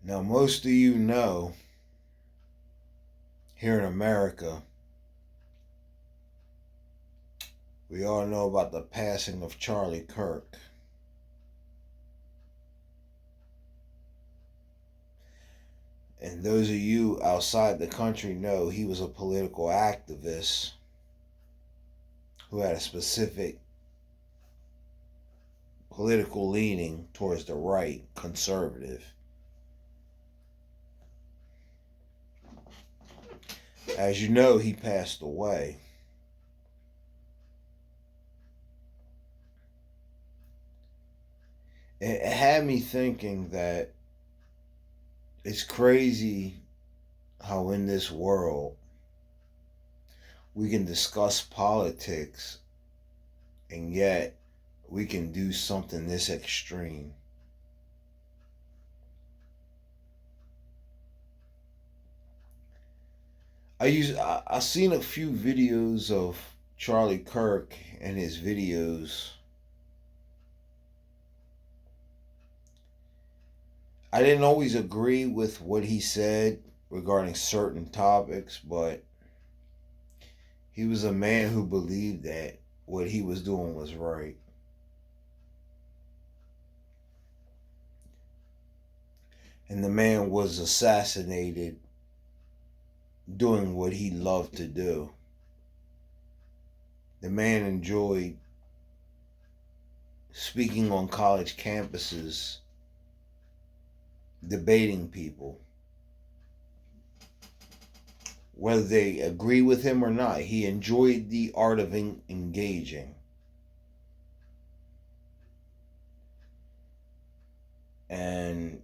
Now, most of you know here in America, we all know about the passing of Charlie Kirk. And those of you outside the country know he was a political activist who had a specific political leaning towards the right, conservative. As you know, he passed away. It had me thinking that it's crazy how in this world we can discuss politics and yet we can do something this extreme. I seen a few videos of Charlie Kirk and his videos. I didn't always agree with what he said regarding certain topics, but he was a man who believed that what he was doing was right. And the man was assassinated doing what he loved to do. The man enjoyed speaking on college campuses, debating people. Whether they agree with him or not, he enjoyed the art of engaging. And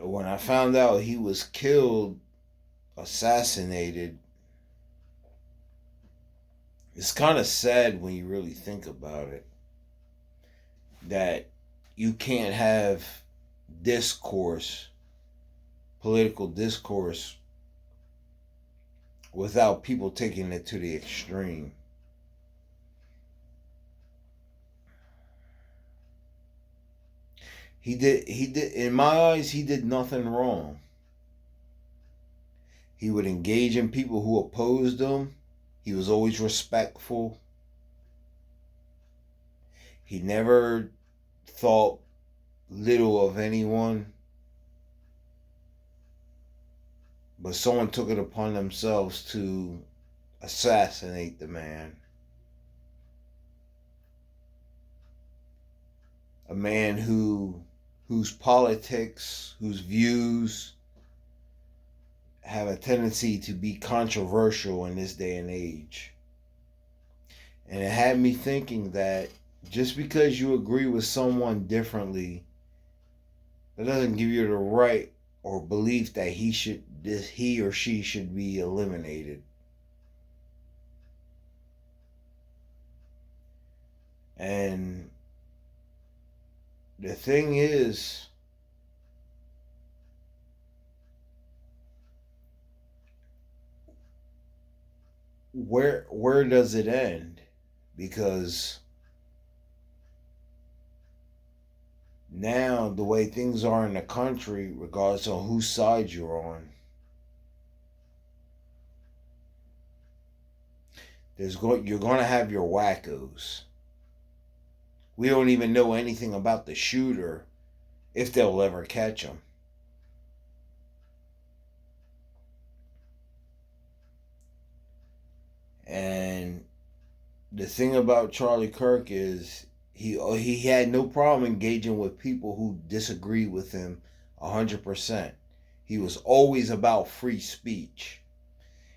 when I found out he was killed, assassinated, it's kind of sad when you really think about it, that you can't have discourse, political discourse, without people taking it to the extreme. He did in my eyes, he did nothing wrong. He would engage in people who opposed him. He was always respectful. He never thought little of anyone. But someone took it upon themselves to assassinate the man. A man whose politics, whose views have a tendency to be controversial in this day and age. And it had me thinking that just because you agree with someone differently, that doesn't give you the right or belief that he or she should be eliminated. And the thing is, where does it end? Because now the way things are in the country, regardless of whose side you're on, you're going to have your wackos. We don't even know anything about the shooter, if they'll ever catch him. And the thing about Charlie Kirk is he had no problem engaging with people who disagree with him 100%. He was always about free speech.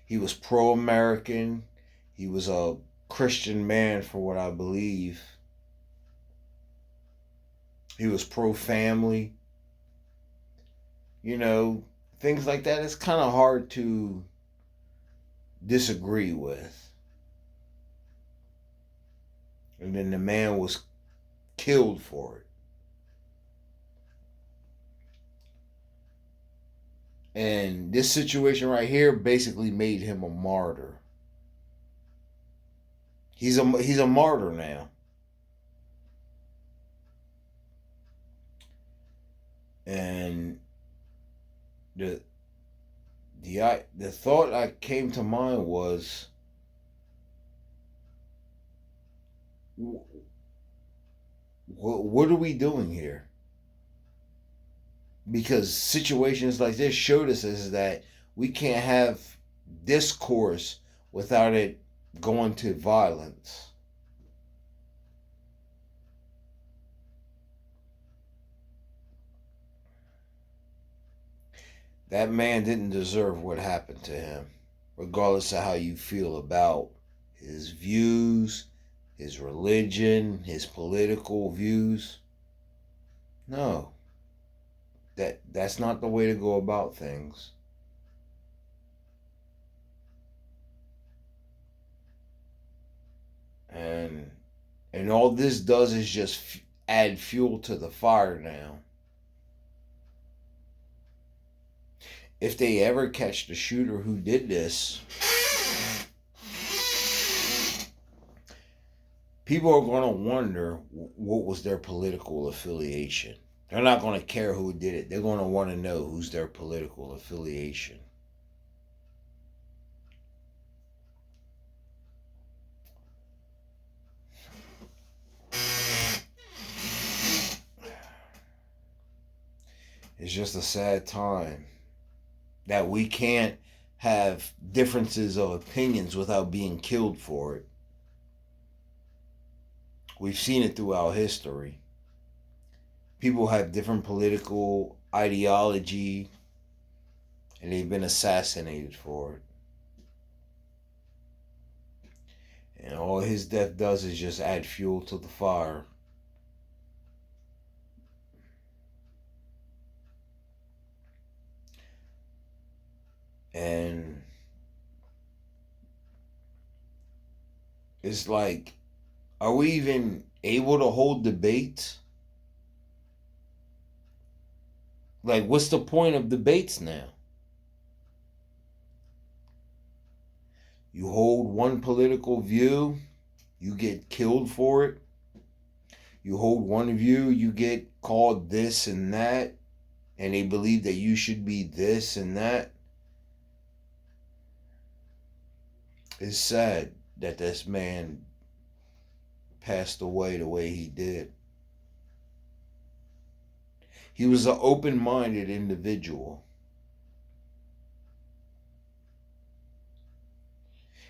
He was pro-American. He was a Christian man, for what I believe. He was pro-family. You know, things like that. It's kind of hard to disagree with. And then the man was killed for it. And this situation right here basically made him a martyr. He's a martyr now. And the the thought that came to mind was, what are we doing here? Because situations like this showed us is that we can't have discourse without it going to violence. That man didn't deserve what happened to him, regardless of how you feel about his views, his religion, his political views. No, that's not the way to go about things. And all this does is just add fuel to the fire now. If they ever catch the shooter who did this, people are going to wonder what was their political affiliation. They're not going to care who did it. They're going to want to know who's their political affiliation. It's just a sad time that we can't have differences of opinions without being killed for it. We've seen it throughout history. People have different political ideology and they've been assassinated for it. And all his death does is just add fuel to the fire. And it's like, are we even able to hold debates? Like, what's the point of debates now? You hold one political view, you get killed for it. You hold one view, you get called this and that, and they believe that you should be this and that. It's sad that this man passed away the way he did. He was an open-minded individual.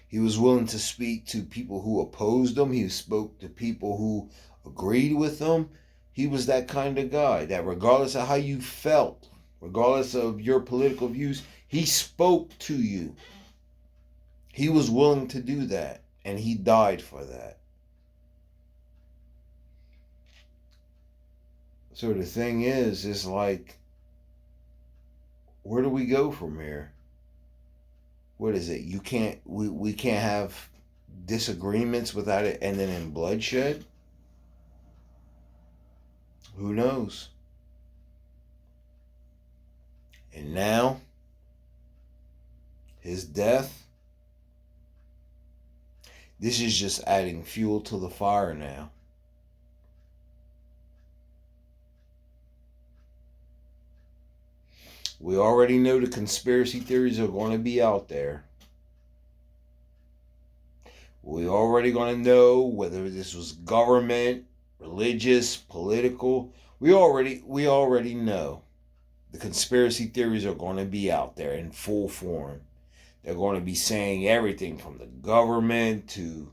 He was willing to speak to people who opposed him. He spoke to people who agreed with him. He was that kind of guy that regardless of how you felt, regardless of your political views, he spoke to you. He was willing to do that, and he died for that. So the thing is like, where do we go from here? What is it? We can't have disagreements without it ending in bloodshed? Who knows? And now, his death, this is just adding fuel to the fire now. We already know the conspiracy theories are going to be out there. We already going to know whether this was government, religious, political. We already know. The conspiracy theories are going to be out there in full form. They're going to be saying everything from the government to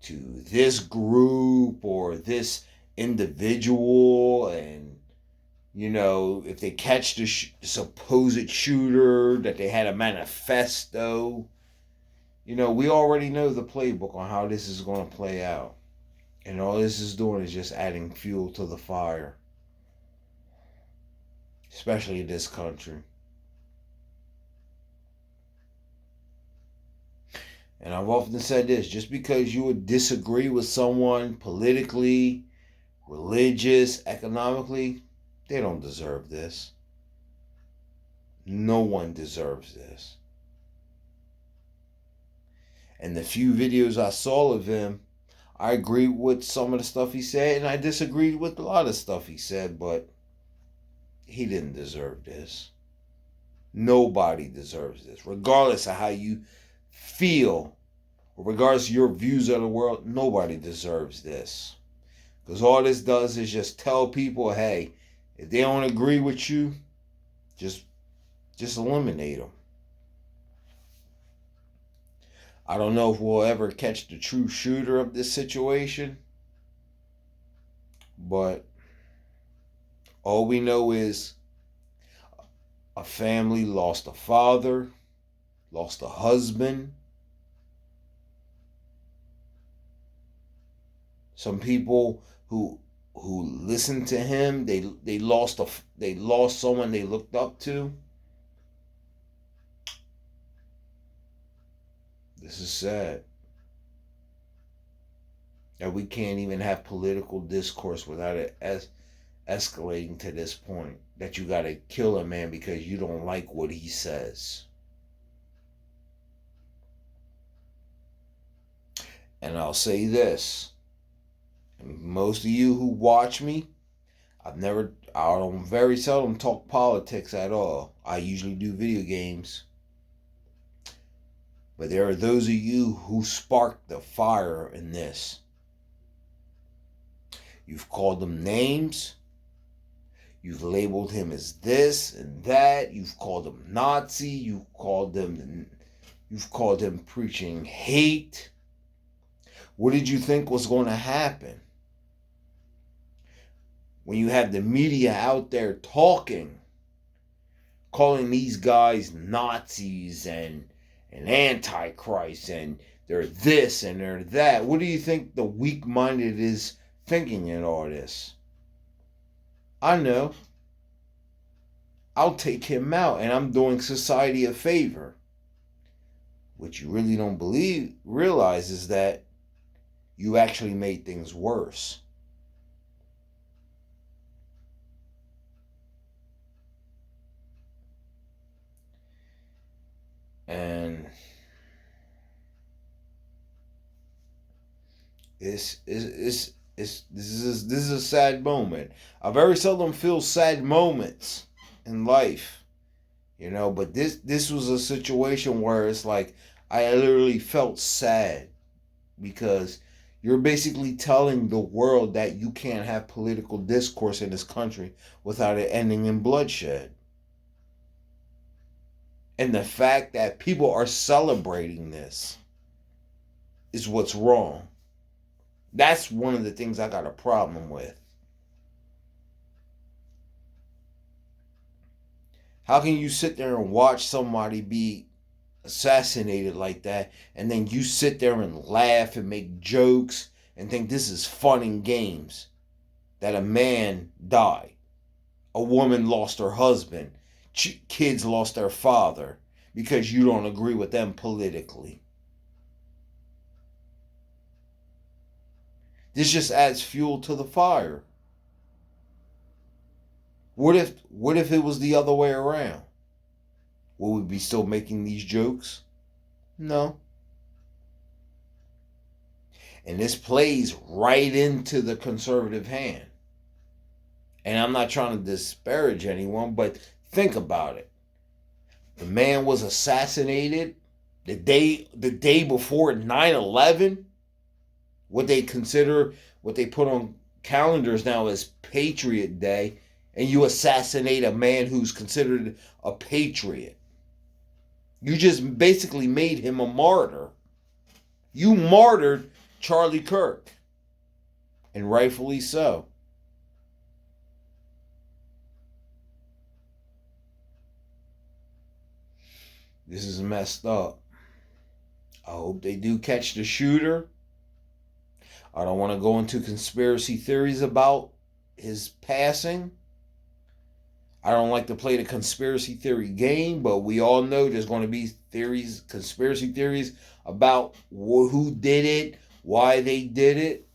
this group or this individual, and if they catch the supposed shooter, that they had a manifesto. We already know the playbook on how this is going to play out. And all this is doing is just adding fuel to the fire. Especially in this country. And I've often said this, just because you would disagree with someone politically, religious, economically, they don't deserve this. No one deserves this. And the few videos I saw of him, I agreed with some of the stuff he said, and I disagreed with a lot of stuff he said, but He didn't deserve this. Nobody deserves this. Regardless of how you feel, or regardless of your views of the world, nobody deserves this. Because all this does is just tell people, hey, if they don't agree with you, just eliminate them. I don't know if we'll ever catch the true shooter of this situation, but all we know is a family lost a father, lost a husband. Some people who listened to him, they lost someone they looked up to. This is sad that we can't even have political discourse without it escalating to this point. That you gotta kill a man because you don't like what he says. And I'll say this. Most of you who watch me, I don't very seldom talk politics at all. I usually do video games. But there are those of you who sparked the fire in this. You've called them names. You've labeled him as this and that. You've called him Nazi. You've called him preaching hate. What did you think was going to happen? When you have the media out there talking, calling these guys Nazis and Antichrist and they're this and they're that. What do you think the weak-minded is thinking in all this? I know. I'll take him out and I'm doing society a favor. What you really don't realize is that you actually made things worse. And this is a sad moment. I very seldom feel sad moments in life, but this was a situation where it's like I literally felt sad because you're basically telling the world that you can't have political discourse in this country without it ending in bloodshed. And the fact that people are celebrating this is what's wrong. That's one of the things I got a problem with. How can you sit there and watch somebody be assassinated like that, and then you sit there and laugh and make jokes and think this is fun and games? That a man died, a woman lost her husband, kids lost their father because you don't agree with them politically. This just adds fuel to the fire. What if it was the other way around? Will we be still making these jokes? No. And this plays right into the conservative hand. And I'm not trying to disparage anyone, but think about it. The man was assassinated the day before 9/11. What they put on calendars now as Patriot Day, and you assassinate a man who's considered a patriot. You just basically made him a martyr. You martyred Charlie Kirk. And rightfully so. This is messed up. I hope they do catch the shooter. I don't want to go into conspiracy theories about his passing. I don't like to play the conspiracy theory game, but we all know there's going to be conspiracy theories about who did it, why they did it.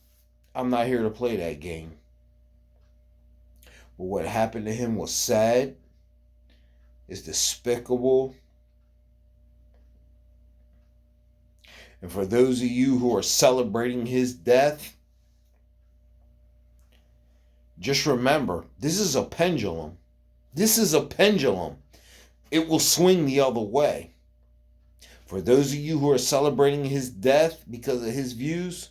I'm not here to play that game. But what happened to him was sad. It's despicable. And for those of you who are celebrating his death, just remember, this is a pendulum. This is a pendulum. It will swing the other way. For those of you who are celebrating his death because of his views,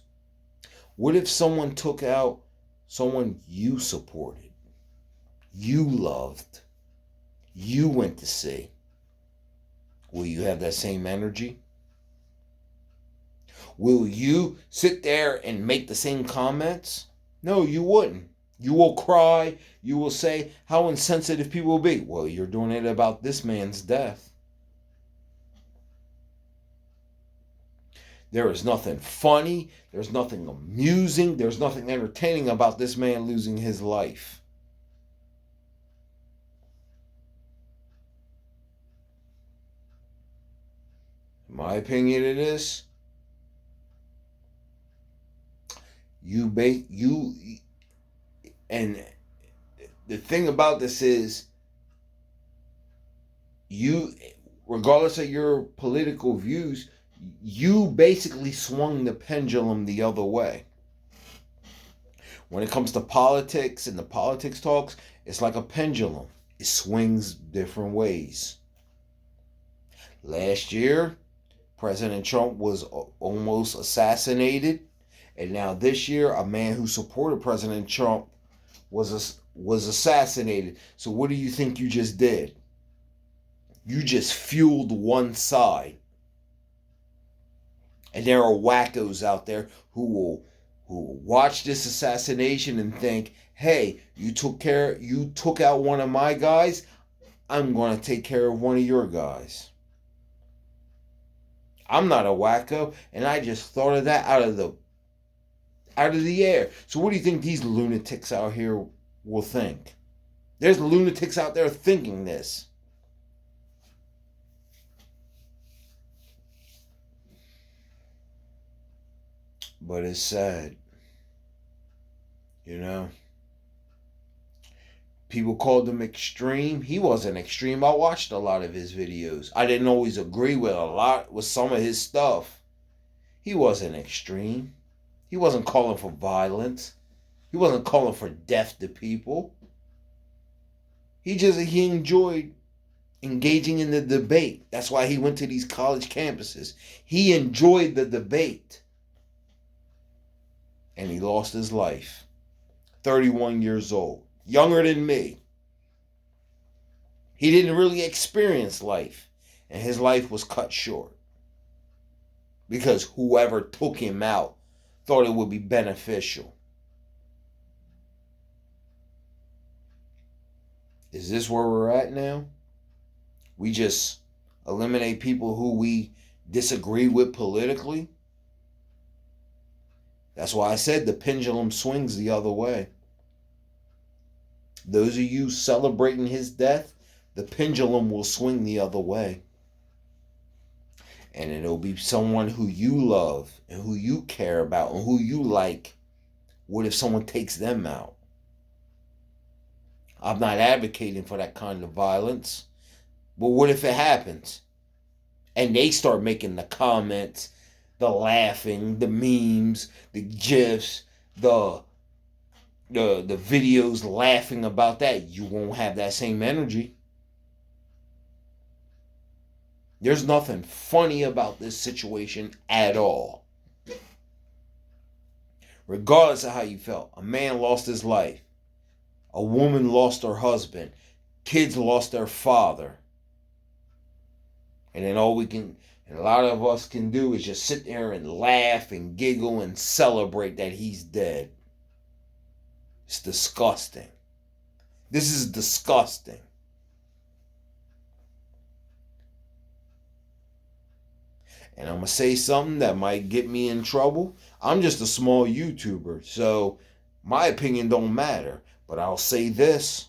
what if someone took out someone you supported, you loved, you went to see? Will you have that same energy? Will you sit there and make the same comments? No, you wouldn't. You will cry. You will say how insensitive people will be. Well, you're doing it about this man's death. There is nothing funny. There's nothing amusing. There's nothing entertaining about this man losing his life. In my opinion, it is. And the thing about this is, you, regardless of your political views, you basically swung the pendulum the other way. When it comes to politics and the politics talks, it's like a pendulum. It swings different ways. Last year, President Trump was almost assassinated. And now this year, a man who supported President Trump was assassinated. So what do you think you just did? You just fueled one side. And there are wackos out there who will watch this assassination and think, hey, you took out one of my guys, I'm going to take care of one of your guys. I'm not a wacko, and I just thought of that out of the air. So what do you think these lunatics out here will think? There's lunatics out there thinking this. But it's sad. You know? People called him extreme. He wasn't extreme. I watched a lot of his videos. I didn't always agree with some of his stuff. He wasn't extreme. He wasn't calling for violence. He wasn't calling for death to people. He enjoyed engaging in the debate. That's why he went to these college campuses. He enjoyed the debate. And he lost his life. 31 years old. Younger than me. He didn't really experience life. And his life was cut short. Because whoever took him out thought it would be beneficial. Is this where we're at now? We just eliminate people who we disagree with politically? That's why I said the pendulum swings the other way. Those of you celebrating his death, the pendulum will swing the other way. And it'll be someone who you love and who you care about and who you like. What if someone takes them out? I'm not advocating for that kind of violence. But what if it happens? And they start making the comments, the laughing, the memes, the GIFs, the videos laughing about that. You won't have that same energy. There's nothing funny about this situation at all. Regardless of how you felt. A man lost his life. A woman lost her husband. Kids lost their father. And then a lot of us can do is just sit there and laugh and giggle and celebrate that he's dead. It's disgusting. This is disgusting. And I'm going to say something that might get me in trouble. I'm just a small YouTuber, so my opinion don't matter. But I'll say this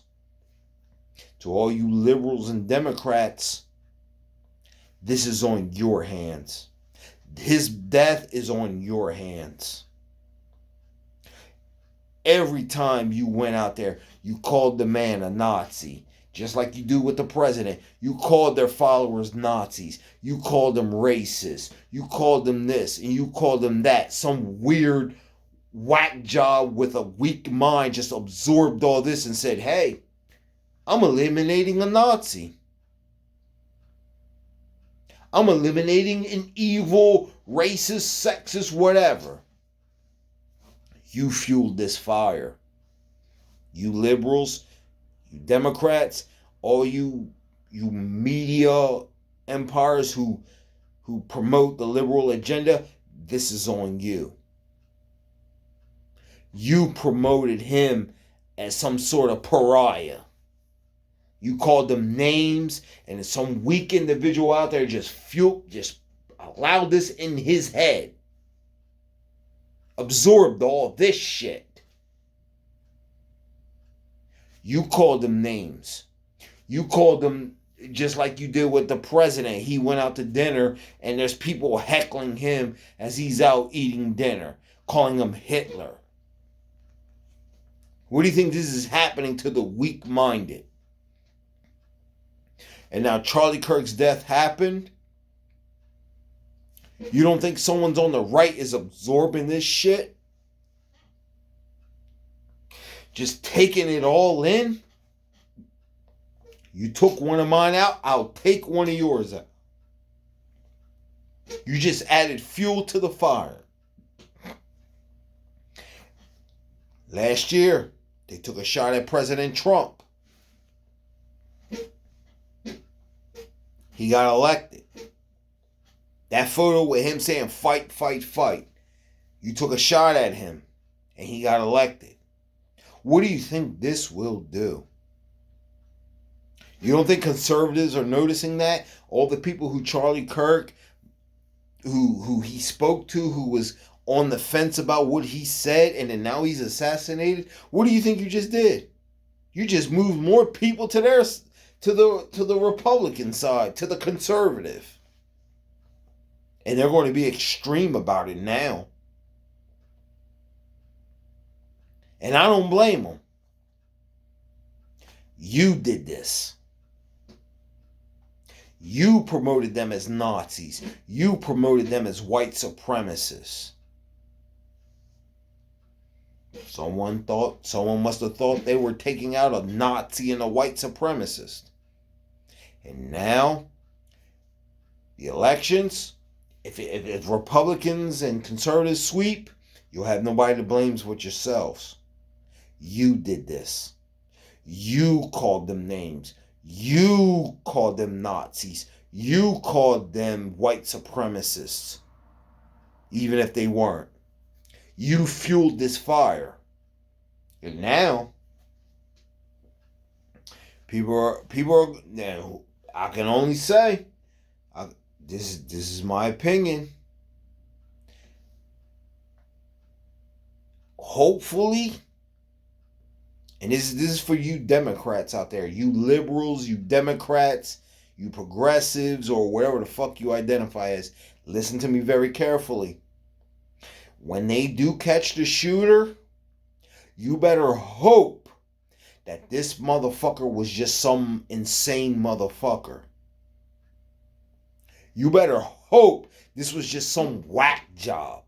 to all you liberals and Democrats. This is on your hands. His death is on your hands. Every time you went out there, you called the man a Nazi. Just like you do with the president. You called their followers Nazis. You called them racist. You called them this and you called them that. Some weird whack job with a weak mind just absorbed all this and said, hey, I'm eliminating a Nazi. I'm eliminating an evil, racist, sexist, whatever. You fueled this fire. You liberals, you Democrats, all you media empires who promote the liberal agenda, this is on you. You promoted him as some sort of pariah. You called them names, and some weak individual out there just allowed this in his head. Absorbed all this shit. You called them names. You called them just like you did with the president. He went out to dinner, and there's people heckling him as he's out eating dinner, calling him Hitler. What do you think this is happening to the weak-minded? And now Charlie Kirk's death happened. You don't think someone's on the right is absorbing this shit? Just taking it all in? You took one of mine out, I'll take one of yours out. You just added fuel to the fire. Last year, they took a shot at President Trump. He got elected. That photo with him saying fight, fight, fight. You took a shot at him and he got elected. What do you think this will do? You don't think conservatives are noticing that? All the people who Charlie Kirk, who he spoke to, who was on the fence about what he said, and then now he's assassinated. What do you think you just did? You just moved more people to the Republican side, to the conservative. And they're going to be extreme about it now. And I don't blame them. You did this. You promoted them as Nazis. You promoted them as white supremacists. Someone must have thought they were taking out a Nazi and a white supremacist. And now, the elections, if Republicans and conservatives sweep, you'll have nobody to blame but yourselves. You did this. You called them names. You called them Nazis. You called them white supremacists, even if they weren't. You fueled this fire. And now, people are now, I can only say, this is my opinion. Hopefully, and this is for you Democrats out there, you liberals, you Democrats, you progressives, or whatever the fuck you identify as, listen to me very carefully. When they do catch the shooter, you better hope that this motherfucker was just some insane motherfucker. You better hope this was just some whack job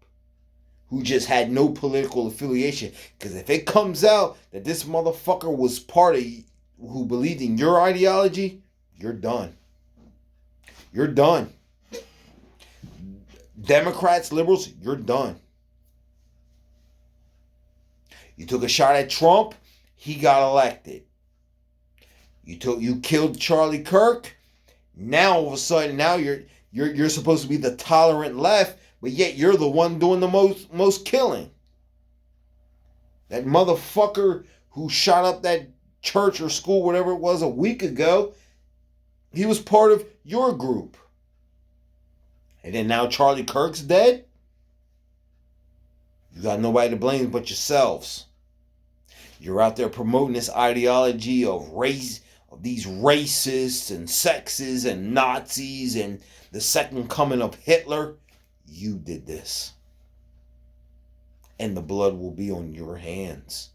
who just had no political affiliation. Because if it comes out that this motherfucker was part of, who believed in your ideology, you're done. You're done. Democrats, liberals, you're done. You took a shot at Trump, he got elected. You killed Charlie Kirk. Now all of a sudden, now you're supposed to be the tolerant left, but yet you're the one doing the most killing. That motherfucker who shot up that church or school, whatever it was, a week ago, he was part of your group. And then now Charlie Kirk's dead? You got nobody to blame but yourselves. You're out there promoting this ideology of race, of these racists and sexists and Nazis and the second coming of Hitler. You did this. And the blood will be on your hands.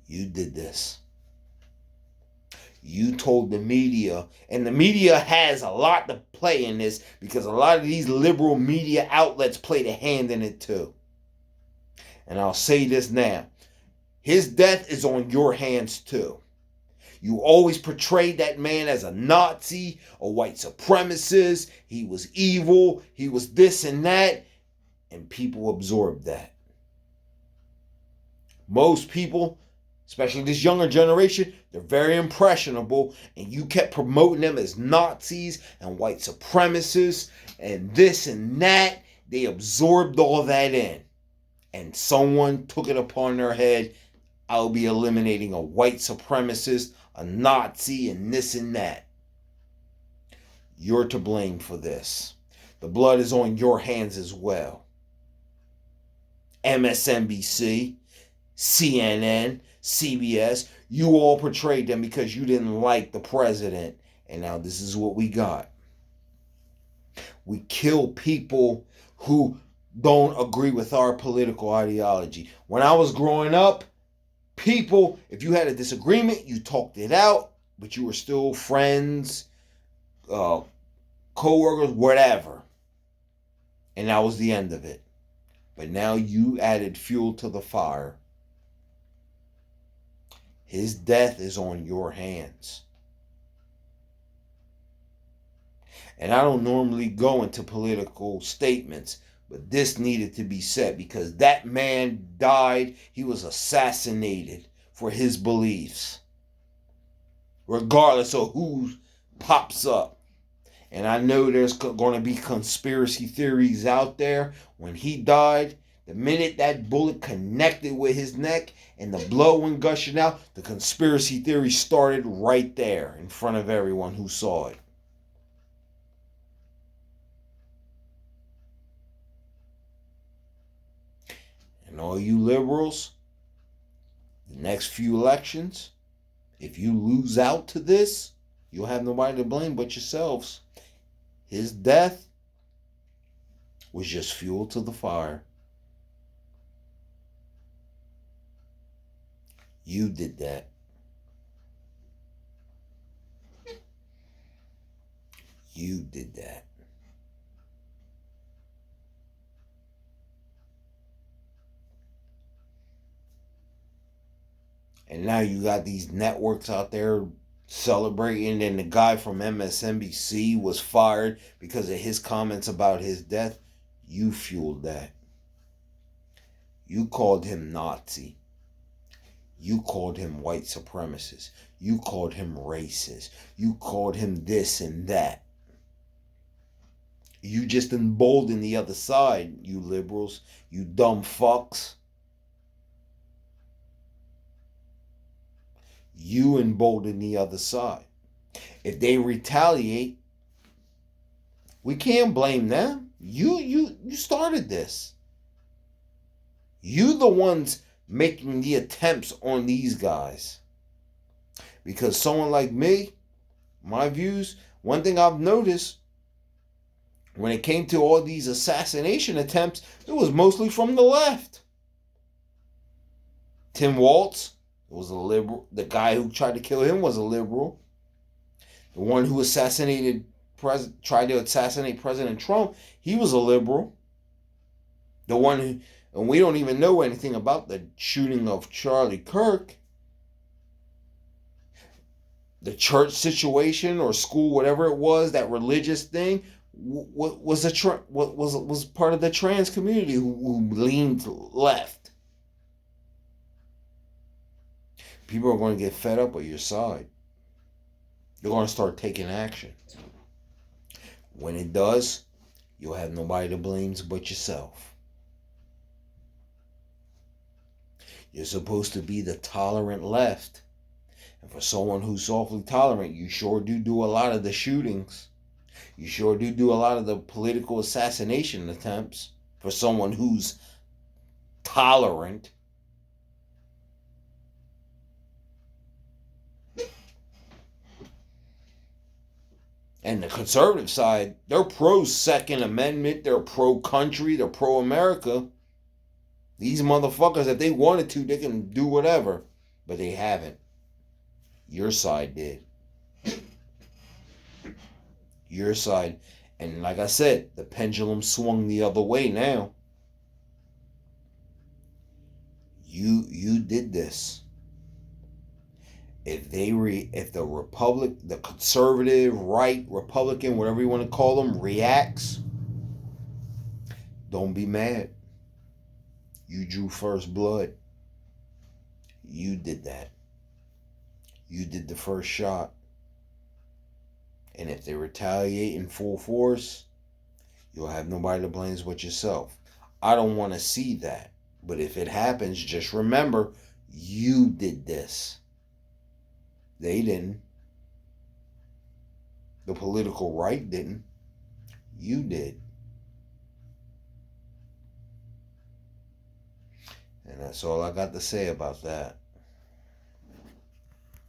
You did this. You told the media, and the media has a lot to play in this because a lot of these liberal media outlets played a hand in it too. And I'll say this now. His death is on your hands too. You always portrayed that man as a Nazi, a white supremacist. He was evil. He was this and that. And people absorbed that. Most people, especially this younger generation, they're very impressionable, and you kept promoting them as Nazis and white supremacists and this and that. They absorbed all that in, and someone took it upon their head, I'll be eliminating a white supremacist, a Nazi, and this and that. You're to blame for this. The blood is on your hands as well. MSNBC, CNN, CBS, you all portrayed them because you didn't like the president. And now this is what we got. We kill people who don't agree with our political ideology. When I was growing up, people, if you had a disagreement, you talked it out, but you were still friends, co-workers, whatever. And that was the end of it. But now you added fuel to the fire. His death is on your hands. And I don't normally go into political statements, but this needed to be said because that man died. He was assassinated for his beliefs, regardless of who pops up. And I know there's going to be conspiracy theories out there. When he died, the minute that bullet connected with his neck and the blood went gushing out, the conspiracy theory started right there in front of everyone who saw it. And all you liberals, the next few elections, if you lose out to this, you'll have nobody to blame but yourselves. His death was just fuel to the fire. You did that. You did that. And now you got these networks out there celebrating, and the guy from MSNBC was fired because of his comments about his death. You fueled that. You called him Nazi. You called him white supremacist. You called him racist. You called him this and that. You just emboldened the other side, you liberals, you dumb fucks. You embolden the other side. If they retaliate, we can't blame them. You started this. You the ones making the attempts on these guys. Because someone like me, my views, one thing I've noticed, when it came to all these assassination attempts, it was mostly from the left. Tim Walz was a liberal. The guy who tried to kill him was a liberal. The one who tried to assassinate President Trump, he was a liberal. The one who, and we don't even know anything about the shooting of Charlie Kirk. The church situation or school, whatever it was, that religious thing, was part of the trans community who leaned left. People are going to get fed up with your side. You're going to start taking action. When it does, you'll have nobody to blame but yourself. You're supposed to be the tolerant left. And for someone who's awfully tolerant, you sure do a lot of the shootings. You sure do a lot of the political assassination attempts for someone who's tolerant. And the conservative side, they're pro-Second Amendment, they're pro-country, they're pro-America. These motherfuckers, if they wanted to, they can do whatever. But they haven't. Your side did. Your side. And like I said, the pendulum swung the other way now. You did this. if the conservative, right, Republican, whatever you want to call them, reacts, don't be mad. You drew first blood. You did that. You did the first shot. And if they retaliate in full force, you'll have nobody to blame but yourself. I don't want to see that. But if it happens, just remember, you did this. They didn't. The political right didn't. You did. And that's all I got to say about that.